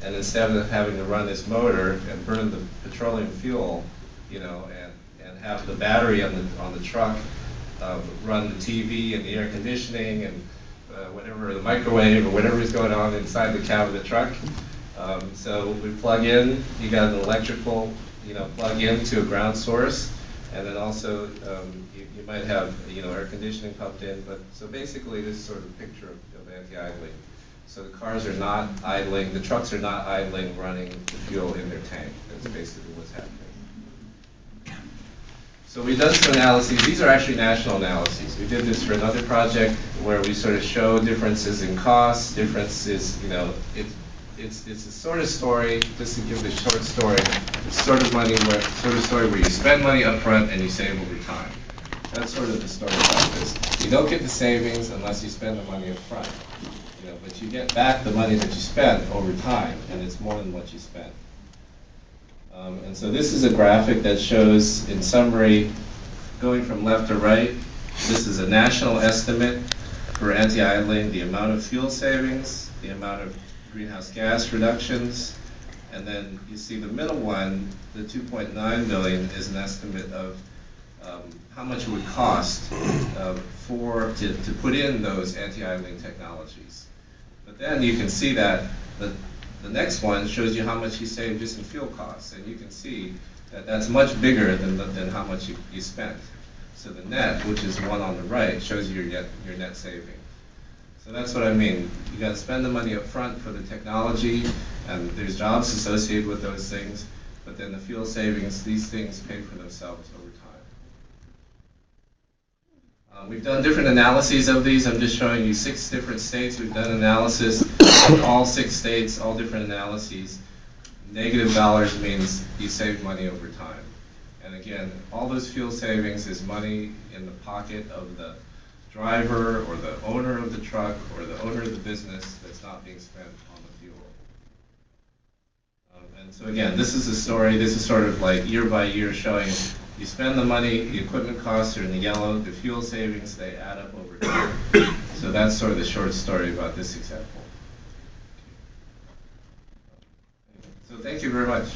and instead of having to run this motor and burn the petroleum fuel, and have the battery on the truck run the TV and the air conditioning and whatever, the microwave or whatever is going on inside the cab of the truck. So we plug in, you got an electrical, plug in to a ground source, and then also you might have, air conditioning pumped in. But so basically, this is sort of a picture of anti-idling. So the cars are not idling, the trucks are not idling, running the fuel in their tank. That's basically what's happening. So we've done some analyses. These are actually national analyses. We did this for another project where we sort of show differences in costs, differences, it's a sort of story, just to give the short story, it's sort of story where you spend money up front and you save over time. That's sort of the story about this. You don't get the savings unless you spend the money up front. But you get back the money that you spent over time, and it's more than what you spent. And so this is a graphic that shows, in summary, going from left to right, this is a national estimate for anti-idling, the amount of fuel savings, the amount of greenhouse gas reductions, and then you see the middle one, the 2.9 billion, is an estimate of how much it would cost to put in those anti-idling technologies. But then you can see that the next one shows you how much you save just in fuel costs, and you can see that that's much bigger than how much you spent. So the net, which is the one on the right, shows you your net saving. So that's what I mean. You got to spend the money up front for the technology, and there's jobs associated with those things, but then the fuel savings, these things pay for themselves over time. We've done different analyses of these. I'm just showing you 6 different states. We've done analysis in all 6 states, all different analyses. Negative dollars means you save money over time. And again, all those fuel savings is money in the pocket of the driver or the owner of the truck or the owner of the business that's not being spent on the fuel. And so again, this is a story. This is sort of like year by year showing you spend the money, the equipment costs are in the yellow, the fuel savings, they add up over time. So that's sort of the short story about this example. So thank you very much.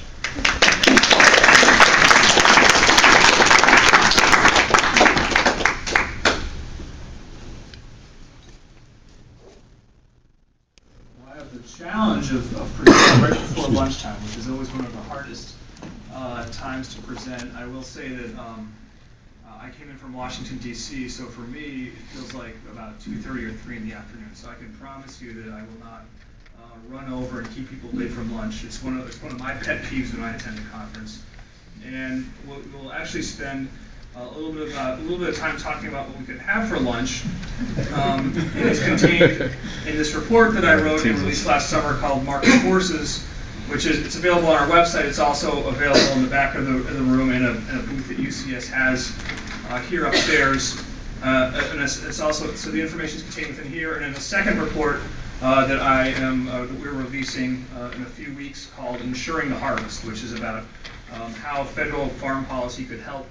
Well, I have the challenge of presenting right before lunchtime, which is always one of the hardest times to present. I will say that I came in from Washington, D.C., so for me, it feels like about 2:30 or 3 in the afternoon. So I can promise you that I will not run over and keep people late from lunch. It's one of my pet peeves when I attend a conference. And we'll actually spend a little bit of time talking about what we could have for lunch. It's contained in this report that I wrote and released last summer called Market Forces, it's available on our website. It's also available in the back of the room in a booth that UCS has here upstairs. And it's also, so the information is contained within here. And in the second report that that we're releasing in a few weeks called Ensuring the Harvest, which is about how federal farm policy could help